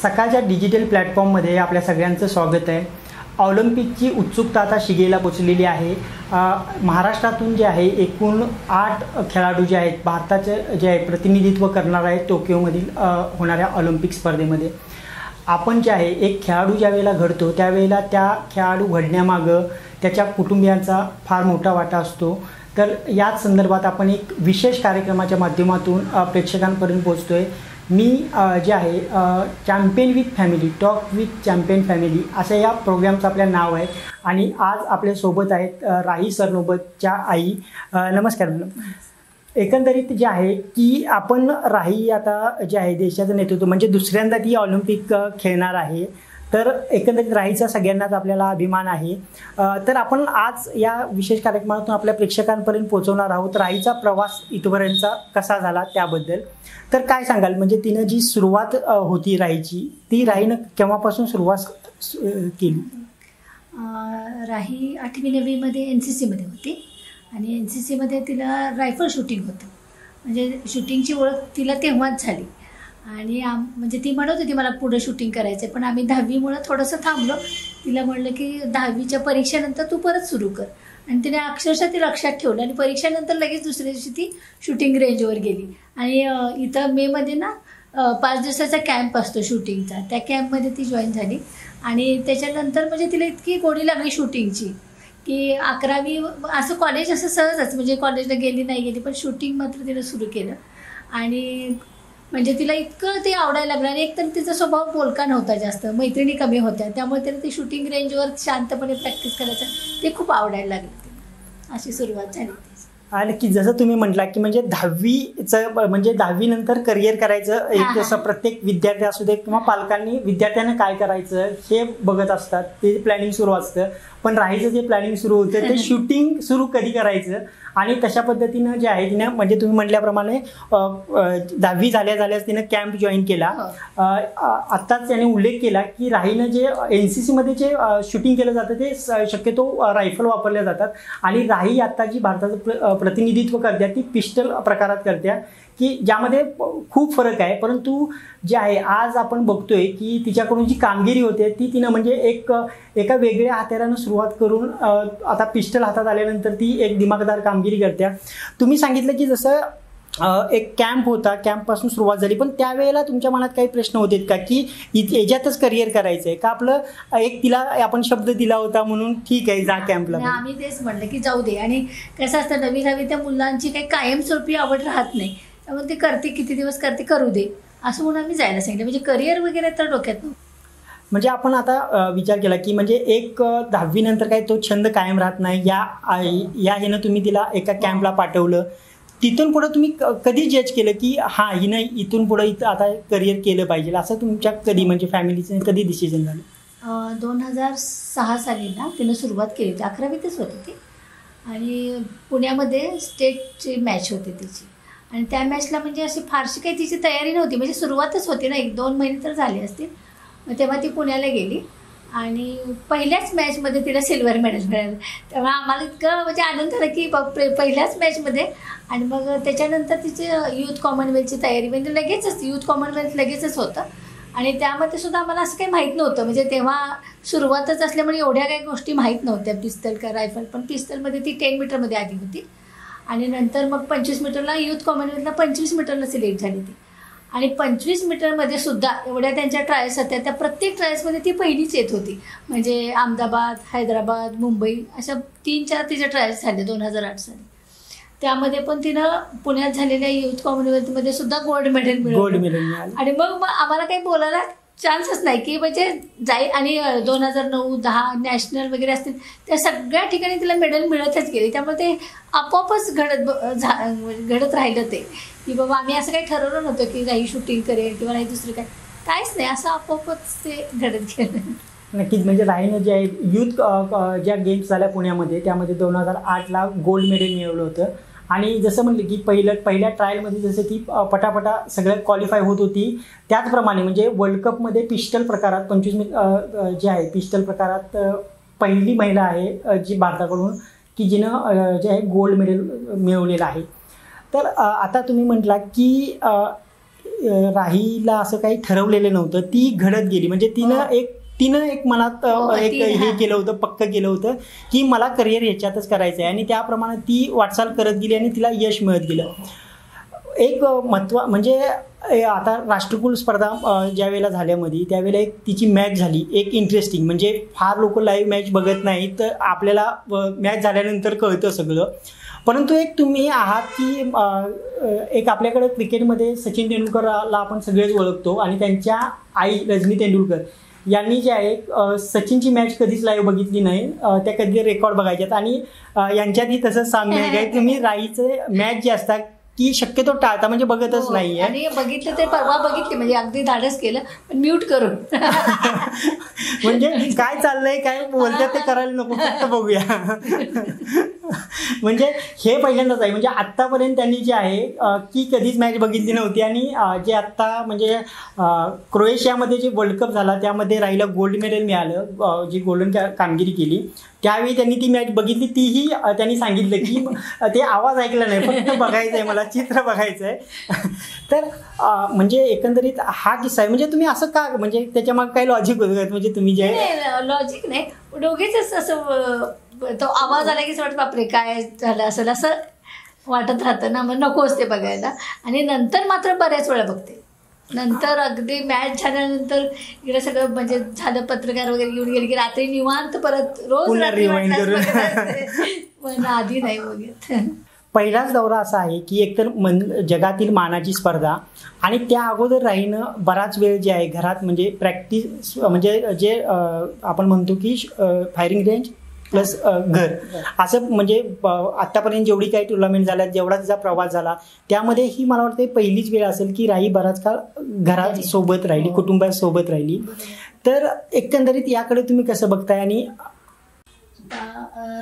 सकाळच्या डिजिटल प्लॅटफॉर्ममध्ये आपल्या सगळ्यांचं स्वागत आहे। ऑलिम्पिकची उत्सुकता आता शिगेला पोचलेली आहे। महाराष्ट्रातून जे आहे एकूण 8 खेळाडू जे आहेत भारताचे जे आहे प्रतिनिधित्व करणार आहेत टोकियोमधील होणाऱ्या ऑलिम्पिक स्पर्धेमध्ये। आपण जे आहे एक खेळाडू ज्या वेळेला घडतो त्यावेळेला त्या खेळाडू घडण्यामागं त्याच्या कुटुंबियांचा फार मोठा वाटा असतो। तर याच संदर्भात आपण एक विशेष कार्यक्रमाच्या माध्यमातून प्रेक्षकांपर्यंत पोहोचतोय। मी जे आहे champion with family, talk with champion family असं या प्रोग्रामचं आपलं नाव आहे। आणि आज आपल्यासोबत आहेत राही सरनोबतच्या आई। नमस्कार मॅडम। एकंदरीत जे आहे की आपण राही आता जे आहे देशाचं नेतृत्व म्हणजे दुसऱ्यांदा ती ऑलिम्पिक खेळणार आहे। तर एकंदरीत राहीचा सगळ्यांनाच आपल्याला अभिमान आहे। तर आपण आज या विशेष कार्यक्रमातून आपल्या प्रेक्षकांपर्यंत पोहोचवणार आहोत राहीचा प्रवास इथपर्यंतचा कसा झाला त्याबद्दल। तर काय सांगाल, म्हणजे तिनं जी सुरुवात होती राहीची ती राहीनं केव्हापासून सुरुवात केली? राही 8वी 9वी मध्ये NCC मध्ये होती आणि NCC मध्ये तिला रायफल शूटिंग होतं, म्हणजे शूटिंगची ओळख तिला तेव्हाच झाली। आणि म्हणजे ती म्हणत होती मला पुढे शूटिंग करायचं, पण आम्ही 10वीमुळं थोडंसं थांबलो। तिला म्हणलं की 10वीच्या परीक्षेनंतर तू परत सुरू कर, आणि तिने अक्षरशः ती लक्षात ठेवलं आणि परीक्षेनंतर लगेच दुसऱ्या दिवशी ती शूटिंग रेंजवर गेली। आणि इथं मेमध्ये ना 5 दिवसाचा कॅम्प असतो शूटिंगचा, त्या कॅम्पमध्ये ती जॉईन झाली। आणि त्याच्यानंतर म्हणजे तिला इतकी गोडी लागली शूटिंगची की 11वी असं कॉलेज असं सहजच, म्हणजे कॉलेजला गेली नाही गेली, पण शूटिंग मात्र तिने सुरू केलं। आणि म्हणजे तिला इतकं ते आवडायला लागलं। आणि एकतर तिचा स्वभाव बोलका नव्हता, जास्त मैत्रिणी कमी होत्या, त्यामुळे तिला ते शूटिंग रेंजवर शांतपणे प्रॅक्टिस करायचं ते खूप आवडायला लागलं तिला। अशी सुरुवात झाली। आणि की जसं तुम्ही म्हटला की म्हणजे 10वीचं म्हणजे 10वी नंतर करिअर करायचं एक असं प्रत्येक विद्यार्थी असू दे किंवा पालकांनी विद्यार्थ्यांना काय करायचं हे बघत असतात, ते प्लॅनिंग सुरू असतं। पण राहीचं जे प्लॅनिंग सुरू होतं ते शूटिंग सुरू कधी करायचं, आणि तशा पद्धतीनं जे आहे तिनं म्हणजे तुम्ही म्हटल्याप्रमाणे 10वी झाल्याच तिनं कॅम्प जॉईन केला। आत्ताच त्याने उल्लेख केला की राहीनं जे NCC मध्ये जे शूटिंग केलं जातं ते शक्यतो रायफल वापरल्या जातात, आणि राही आत्ता जी भारताचं प्रतिनिधित्व करते ती पिस्टल प्रकारात करते की ज्यामध्ये खूप फरक आहे। परंतु जे आहे आज आपण बघतोय की तिच्याकडून जी कामगिरी होते ती तिनं म्हणजे एका वेगळ्या हत्यारानं सुरुवात करून आता पिस्टल हातात आल्यानंतर ती एक दिमागदार कामगिरी करते। तुम्ही सांगितलं की जसं एक कॅम्प होता, कॅम्पपासून सुरुवात झाली, पण त्यावेळेला तुमच्या मनात काही प्रश्न होते का की याच्यातच करिअर करायचं आहे का? आपलं एक तिला आपण शब्द दिला होता म्हणून ठीक आहे जा कॅम्पला, आम्ही तेच म्हणलं की जाऊ दे। आणि कसं असतं 9वी 10वी त्या मुलांची काही कायमस्वरूपी आवड राहत नाही, त्यामुळे ते करते किती दिवस करते करू दे असं म्हणून आम्ही जायला सांगितलं। म्हणजे करिअर वगैरे तर डोक्यात नव्हतं। म्हणजे आपण आता विचार केला की म्हणजे एक 10वी नंतर काही तो छंद कायम राहत नाही, या हिनं तुम्ही तिला एका कॅम्पला पाठवलं। तिथून पुढे तुम्ही कधी जज केलं की हा हिनं इथून पुढे आता करिअर केलं पाहिजे असं तुमच्या कधी म्हणजे फॅमिलीचं कधी डिसिजन झालं? 2006 साली ना तिनं सुरुवात केली होती, 11वीतच होती ती। आणि पुण्यामध्ये स्टेटची मॅच होती तिची, आणि त्या मॅचला म्हणजे अशी फारशी काही तिची तयारी नव्हती, म्हणजे सुरुवातच होती ना, 1-2 महिने तर झाले असतील। मग तेव्हा ती पुण्याला गेली आणि पहिल्याच मॅचमध्ये तिला सिल्वर मेडल मिळालं। तेव्हा आम्हाला इतकं म्हणजे आनंद झाला की पहिल्याच मॅचमध्ये। आणि मग त्याच्यानंतर तिची यूथ कॉमनवेल्थची तयारी, म्हणजे लगेचच यूथ कॉमनवेल्थ लगेचच होतं। आणि त्यामध्ये सुद्धा आम्हाला असं काही माहीत नव्हतं, म्हणजे तेव्हा सुरुवातच असल्यामुळे एवढ्या काही गोष्टी माहीत नव्हत्या पिस्तल का रायफल। पण पिस्तलमध्ये ती 10 मीटरमध्ये आधी होती, आणि नंतर मग 25 मीटरला यूथ कॉमनवेल्थला 25 मीटरला सिलेक्ट झाली ती। आणि 25 मीटरमध्ये सुद्धा एवढ्या त्यांच्या ट्रायल्स होत्या, त्या प्रत्येक ट्रायल्समध्ये ती पहिलीच येत होती। म्हणजे अहमदाबाद, हैदराबाद, मुंबई अशा 3-4 तिच्या ट्रायल्स झाले 2008 साली। त्यामध्ये पण तिनं पुण्यात झालेल्या यूथ कॉमनवेल्थमध्ये सुद्धा गोल्ड मेडल मिळवलं। आणि मग आम्हाला काही बोलायला चान्सच नाही की म्हणजे जाईल। आणि 2009, 10 नॅशनल वगैरे असतील त्या सगळ्या ठिकाणी तिला मेडल मिळतच गेली। त्यामुळे ते आपोआपच घडत राहिलं ते की बाबा आम्ही असं काही ठरवलं नव्हतं की राही शूटिंग करेल किंवा नाही दुसरं काहीच नाही, असं आपोआपच ते घडत गेलं। नक्कीच, म्हणजे राहीनं जे आहे यूथ ज्या गेम्स झाल्या पुण्यामध्ये त्यामध्ये 2008ला गोल्ड मेडल मिळवलं होतं। आणि जसं म्हटलं की पहिल्या ट्रायलमध्ये जसं ती पटापटा सगळं क्वालिफाय होत होती, त्याचप्रमाणे म्हणजे वर्ल्ड कपमध्ये पिस्टल प्रकारात 25 जे आहे पिस्टल प्रकारात पहिली महिला आहे जी भारताकडून की जिनं जे आहे गोल्ड मेडल मिळवलेलं आहे। तर आता तुम्ही म्हटला की राहीला असं काही ठरवलेलं नव्हतं, ती घडत गेली. म्हणजे तिनं एक मनात हे केलं होतं, पक्क केलं होतं की मला करिअर ह्याच्यातच करायचं आहे, आणि त्याप्रमाणे ती वाटचाल करत गेली आणि तिला यश मिळत गेलं. एक म्हणजे आता राष्ट्रकुल स्पर्धा ज्या वेळेला झाल्यामध्ये त्यावेळेला एक तिची मॅच झाली, एक इंटरेस्टिंग. म्हणजे फार लोक लाईव्ह मॅच बघत नाहीत, तर आपल्याला मॅच झाल्यानंतर कळतं सगळं. परंतु एक तुम्ही आहात की एक आपल्याकडे क्रिकेटमध्ये सचिन तेंडुलकरला आपण सगळेच ओळखतो, आणि त्यांच्या आई रजनी तेंडुलकर यांनी जे आहे सचिनची मॅच कधीच लाईव्ह बघितली नाही, त्या कधी रेकॉर्ड बघायच्यात. आणि यांच्यातही तसंच साम्य आहे, तुम्ही राईचे मॅच जे असतात की शक्यतो टाळता, म्हणजे बघतच नाहीये. आणि बघितलं ते परवा बघितली, म्हणजे अगदी धाडस केलं पण म्यूट करून. म्हणजे काय चाललंय काय बोलतात ते करायला नको, फक्त बघूया. म्हणजे हे पहिल्यांदाच आहे. म्हणजे आत्तापर्यंत त्यांनी जे आहे की कधीच मॅच बघितली नव्हती. आणि जे आत्ता म्हणजे क्रोएशियामध्ये जे वर्ल्ड कप झाला त्यामध्ये राहिला गोल्ड मेडल मिळालं, जी गोल्डन कामगिरी केली, त्यावेळी त्यांनी ती मॅच बघितली. तीही त्यांनी सांगितलं की ते आवाज ऐकला नाही, फक्त बघायचं आहे मला, चित्र बघायचं आहे. तर म्हणजे एकंदरीत हा किस्सा आहे. म्हणजे तुम्ही असं का, म्हणजे त्याच्या मागे काही लॉजिक होतं? म्हणजे तुम्ही जे लॉजिक नाही, दोघेच असं तो आवाज आला की वाटतं बापरे काय झालं असेल असं वाटत राहतं ना, मग नकोच ते बघायला. आणि नंतर मात्र बऱ्याच वेळा बघते. नंतर अगदी मॅच झाल्यानंतर इकडे सगळं म्हणजे झालं, पत्रकार वगैरे घेऊन गेले की रात्री निवांत परत रोज पण आधी नाही बघत. पहिलाच दौरा असा आहे की एकतर जगातील मानाची स्पर्धा, आणि त्या अगोदर राहीनं बराच वेळ जे आहे घरात म्हणजे प्रॅक्टिस, म्हणजे जे आपण म्हणतो की फायरिंग रेंज प्लस घर, असं म्हणजे आत्तापर्यंत जेवढी काही टुर्नामेंट झाल्या, जेवढा तिचा प्रवास झाला, त्यामध्ये ही मला वाटतं पहिलीच वेळ असेल की राही बराच काळ घरात सोबत राहिली, कुटुंबासोबत राहिली. तर एकंदरीत याकडे तुम्ही कसं बघताय? आणि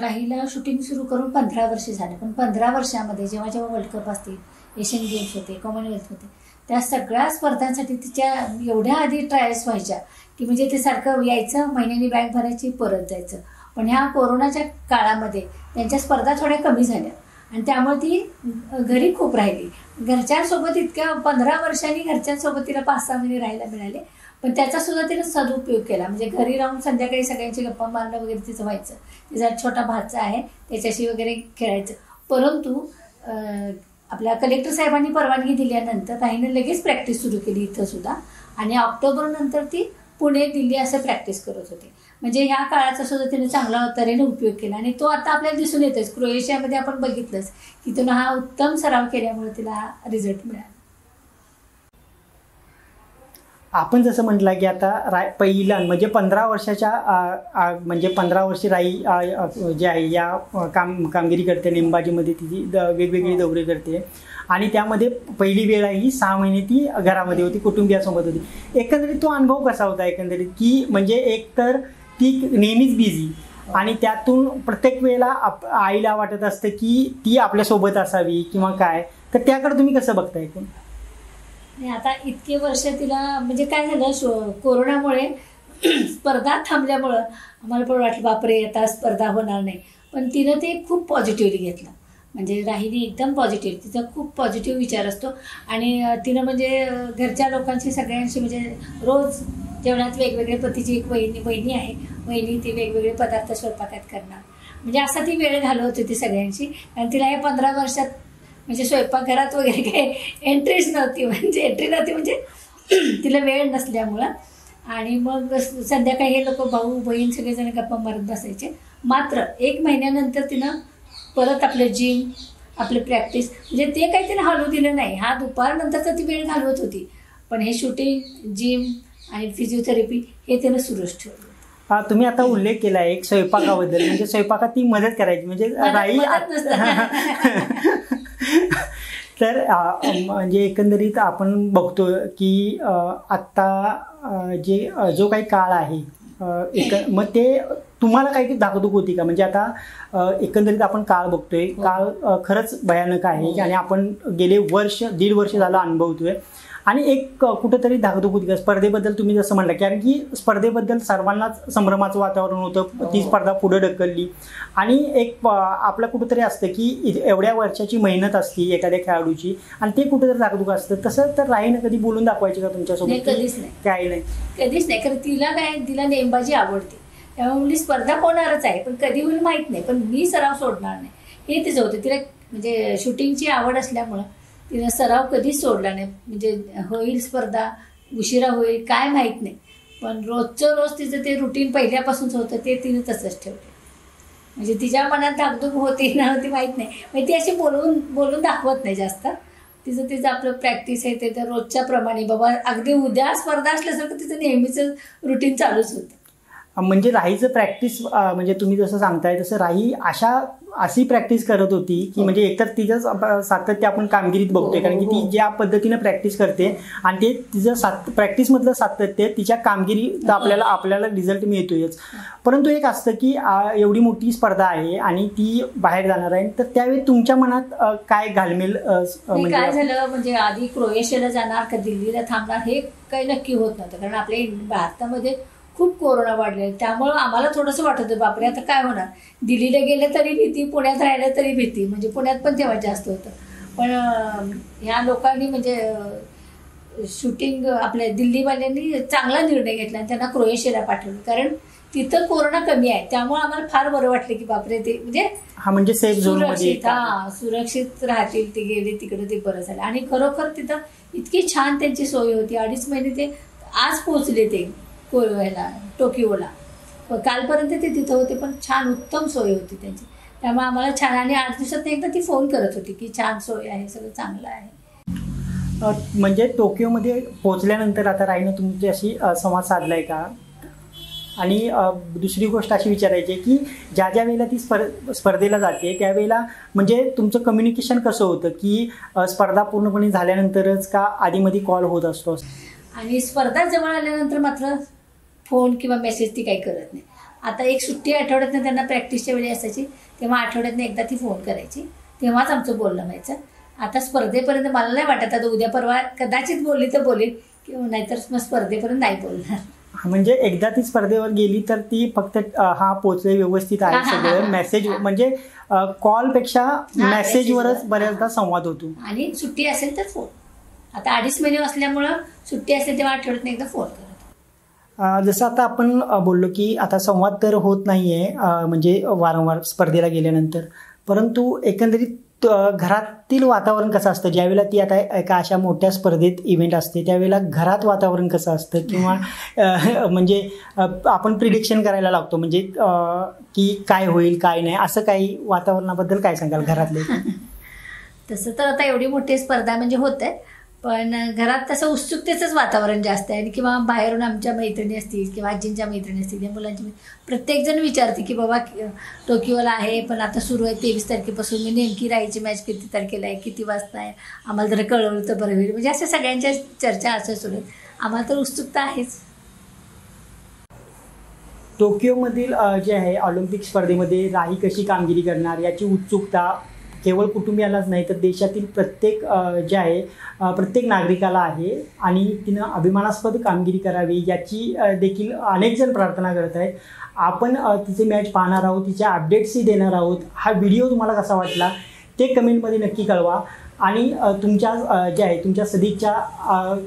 राहीला शूटिंग सुरू करून 15 वर्ष झाले, पण 15 वर्षामध्ये जेव्हा जेव्हा वर्ल्ड कप असतील, एशियन गेम्स होते, कॉमनवेल्थ होते, त्या सगळ्या स्पर्धांसाठी तिच्या एवढ्या आधी ट्रायल्स व्हायच्या की म्हणजे ते सारखं यायचं, महिन्यानी बॅग भरायची, परत जायचं. पण ह्या कोरोनाच्या काळामध्ये त्यांच्या स्पर्धा थोड्या कमी झाल्या आणि त्यामुळे ती घरी खूप राहिली. घरच्यांसोबत इतक्या 15 वर्षांनी घरच्यांसोबत तिला 5-6 महिने राहायला मिळाले, पण त्याचासुद्धा तिने सदुपयोग केला. म्हणजे घरी राहून संध्याकाळी सगळ्यांची गप्पा मारणं वगैरे तिचं व्हायचं. तिचा छोटा भाचा आहे, त्याच्याशी वगैरे खेळायचं. परंतु आपल्या कलेक्टर साहेबांनी परवानगी दिल्यानंतर ताईनं लगेच प्रॅक्टिस सुरू केली इथं सुद्धा, आणि ऑक्टोबर नंतर ती पुणे दिल्ली असं प्रॅक्टिस करत होते. म्हणजे ह्या काळाचा सुद्धा तिने चांगला तऱ्हेने उपयोग केला, आणि तो आता आपल्याला दिसून येतोच. क्रोएशियामध्ये आपण बघितलंच की तिनं हा उत्तम सराव केल्यामुळे तिला हा रिझल्ट मिळाला. आपण जसं म्हटलं की आता पहिला म्हणजे 15 वर्षाच्या म्हणजे 15 वर्षी राई जे आहे या कामगिरी करते. नेमबाजीमध्ये तिची वेगवेगळी दौरे करते, आणि त्यामध्ये पहिली वेळ आहे ही 6 महिने ती घरामध्ये होती, कुटुंबियासोबत होती. एकंदरीत तो अनुभव कसा होता एकंदरीत? की म्हणजे एक तर ती नेहमीच बिझी, आणि त्यातून प्रत्येक वेळेला आईला वाटत असतं की ती आपल्यासोबत असावी किंवा काय, तर त्याकडे तुम्ही कसं बघताय? आता इतके वर्ष तिला म्हणजे काय झालं, कोरोनामुळे स्पर्धा थांबल्यामुळं आम्हाला पण वाटलं बापरे आता स्पर्धा होणार नाही, पण तिनं ते खूप पॉझिटिव्हली घेतलं. म्हणजे राहिनी एकदम पॉझिटिव्ह, तिचा खूप पॉझिटिव्ह विचार असतो. आणि तिनं म्हणजे घरच्या लोकांशी सगळ्यांशी म्हणजे रोज जेवणात वेगवेगळे, पतीची एक वहिनी आहे, वहिनी ती वेगवेगळे पदार्थ स्वयंपाकात करणार. म्हणजे असा ती वेळ घालवत होती सगळ्यांशी. आणि तिला या 15 वर्षात म्हणजे स्वयंपाकघरात वगैरे काही एंट्री नव्हती म्हणजे तिला वेळ नसल्यामुळं. आणि मग संध्याकाळी हे लोक भाऊ बहीण सगळेजण गप्पा मारत बसायचे. मात्र 1 महिन्यानंतर तिनं परत आपलं जिम, आपलं प्रॅक्टिस, म्हणजे ते काही तिला हलवू दिलं नाही. हा दुपारनंतरचा ती वेळ घालवत होती, पण हे शूटिंग, जिम आणि फिजिओथेरपी हे तिनं सुरूच ठेवलं. तुम्ही आता उल्लेख केला एक स्वयंपाकाबद्दल, म्हणजे स्वयंपाकात ती मदत करायची, म्हणजे राई तर म्हणजे एकंदरीत आपण बघतो की आत्ता जो काही काळ आहे मग ते तुम्हाला काही धाकधूक होती का? म्हणजे आता एकंदरीत आपण काळ बघतोय, काळ खरंच भयानक आहे, आणि आपण गेले 1.5 वर्ष झालं अनुभवतोय. आणि एक कुठंतरी धाकधूक होती स्पर्धेबद्दल तुम्ही जसं म्हणलं, कारण की स्पर्धेबद्दल सर्वांनाच संभ्रमाचं वातावरण होतं, ती स्पर्धा पुढे ढकलली आणि एक आपलं कुठंतरी असतं की एवढ्या वर्षाची मेहनत असते एखाद्या खेळाडूची आणि ते कुठेतरी धाकधूक असतं. तसं तर राहीनं कधी बोलून दाखवायची का तुमच्यासोबत? कधीच नाही, काही नाही, कधीच नाही. कारण तिला नेमबाजी आवडते, त्यामुळे मुली स्पर्धा होणारच आहे, पण कधी होईल माहीत नाही, पण मी सराव सोडणार नाही हे तिचं होतं. तिला म्हणजे शूटिंगची आवड असल्यामुळं तिनं सराव कधीच सोडला नाही. म्हणजे होईल स्पर्धा, उशिरा होईल काय माहीत नाही, पण रोजचं रोज तिचं ते रुटीन पहिल्यापासूनच होतं, ते तिनं तसंच ठेवलं. म्हणजे तिच्या मनात धाकधूक होती ना होती माहीत नाही, म्हणजे ती अशी बोलून दाखवत नाही जास्त. तिचं आपलं प्रॅक्टिस आहे ते तर रोजच्या प्रमाणे बाबा अगदी उद्या स्पर्धा असल्यासारखं तिचं नेहमीचं रुटीन चालूच होतं. म्हणजे राहीचं प्रॅक्टिस म्हणजे तुम्ही जसं सांगताय तसं राही अशी प्रॅक्टिस करत होती की म्हणजे एकतर तिचं सातत्य आपण कामगिरीत बघतोय, कारण की ती ज्या पद्धतीनं प्रॅक्टिस करते आणि ते तिचं प्रॅक्टिसमधलं सातत्य तिच्या कामगिरीत आपल्याला रिझल्ट मिळतोयच. परंतु एक असतं की एवढी मोठी स्पर्धा आहे आणि ती बाहेर जाणार आहे, तर त्यावेळी तुमच्या मनात काय घालमेल म्हणजे काय झालं, म्हणजे आधी क्रोएशियाला जाणार का दिल्लीला थांबणार हे काही नक्की होत नव्हतं, कारण आपल्या भारतामध्ये खूप कोरोना वाढले, त्यामुळं आम्हाला थोडंसं वाटत होतं बापरे आता काय होणार. दिल्लीला गेलं तरी भीती, पुण्यात राहिलं तरी भीती, म्हणजे पुण्यात पण तेव्हा जास्त होतं. पण ह्या लोकांनी म्हणजे शूटिंग आपल्या दिल्लीवाल्यांनी चांगला निर्णय घेतला आणि त्यांना क्रोएशियाला पाठवलं, कारण तिथं कोरोना कमी आहे. त्यामुळे आम्हाला फार बरं वाटलं की बापरे ते म्हणजे सेफ सुरक्षित सुरक्षित राहतील, ते गेले तिकडे ते बरं झालं. आणि खरोखर तिथं इतकी छान त्यांची सोय होती. 2.5 महिने ते आज पोहोचले ते टोकियोला, कालपर्यंत ते तिथं होते, पण छान उत्तम सोय होती त्यांची. त्यामुळे आम्हाला छान, आणि 8 दिवसात एकदा ती फोन करत होती की छान सोय आहे, सगळं चांगलं आहे. म्हणजे टोकियोमध्ये पोहोचल्यानंतर आता राहीनं तुमच्याशी संवाद साधलाय का? आणि दुसरी गोष्ट अशी विचारायची आहे की ज्या वेळेला ती स्पर्धेला जाते त्यावेळेला म्हणजे तुमचं कम्युनिकेशन कसं होतं, की स्पर्धा पूर्णपणे झाल्यानंतरच का आधीमध्ये कॉल होत असतो? आणि स्पर्धा जवळ आल्यानंतर मात्र फोन किंवा मेसेज ती काही करत नाही. आता एक सुट्टी आठवड्यातनं त्यांना प्रॅक्टिसच्या वेळी असायची, तेव्हा आठवड्यातनं एकदा ती फोन करायची, तेव्हाच आमचं बोलणं व्हायचं. आता स्पर्धेपर्यंत मला नाही वाटत, आता उद्या परवा कदाचित बोलली तर बोलेल, किंवा नाहीतर मग स्पर्धेपर्यंत नाही बोलणार. म्हणजे एकदा ती स्पर्धेवर गेली तर ती फक्त पोचले व्यवस्थित आहे सगळं, मेसेज म्हणजे कॉलपेक्षा मेसेजवरच बऱ्याचदा संवाद होतो. आणि सुट्टी असेल तर फोन. आता 2.5 महिने असल्यामुळं सुट्टी असेल तेव्हा आठवड्यातनं एकदा फोन करत. जसं आता आपण बोललो की आता संवाद तर होत नाहीये म्हणजे वारंवार स्पर्धेला गेल्यानंतर, परंतु एकंदरीत घरातील वातावरण कसं असतं ज्यावेळेला ती आता एका अशा मोठ्या स्पर्धेत इव्हेंट असते, त्यावेळेला घरात वातावरण कसं असतं, किंवा म्हणजे आपण प्रिडिक्शन करायला लागतो म्हणजे की काय होईल काय नाही, असं काही वातावरणाबद्दल काय सांगाल घरातले? तसं तर आता एवढी मोठी स्पर्धा म्हणजे होते, पण घरात तसं उत्सुकतेचंच वातावरण जास्त आहे. आणि किंवा बाहेरून आमच्या मैत्रिणी असतील किंवा आजींच्या मैत्रिणी असतील, त्या मुलांची प्रत्येकजण विचारते की बाबा टोकियोला आहे पण आता सुरू आहे 23 तारखेपासून, मी नेमकी राहायची मॅच किती तारखेला आहे, किती वाजता आहे, आम्हाला जरा कळवलं तर बरं होईल. म्हणजे अशा सगळ्यांच्या चर्चा असं सुरू आहेत. आम्हाला तर उत्सुकता आहेच. टोकियोमधील जे आहे ऑलिम्पिक स्पर्धेमध्ये राही कशी कामगिरी करणार याची उत्सुकता केवळ कुटुंबियालाच नाही तर देशातील प्रत्येक जे आहे प्रत्येक नागरिकाला आहे, आणि तिनं अभिमानास्पद कामगिरी करावी याची देखील अनेक जण प्रार्थना करत आहेत. आपण तिचे मॅच पाहणार आहोत, तिच्या अपडेट्सही देणार आहोत. हा व्हिडिओ तुम्हाला कसा वाटला ते कमेंटमध्ये नक्की कळवा, आणि तुमच्या जे आहे तुमच्या सदिच्छा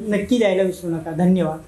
नक्की द्यायला विसरू नका. धन्यवाद.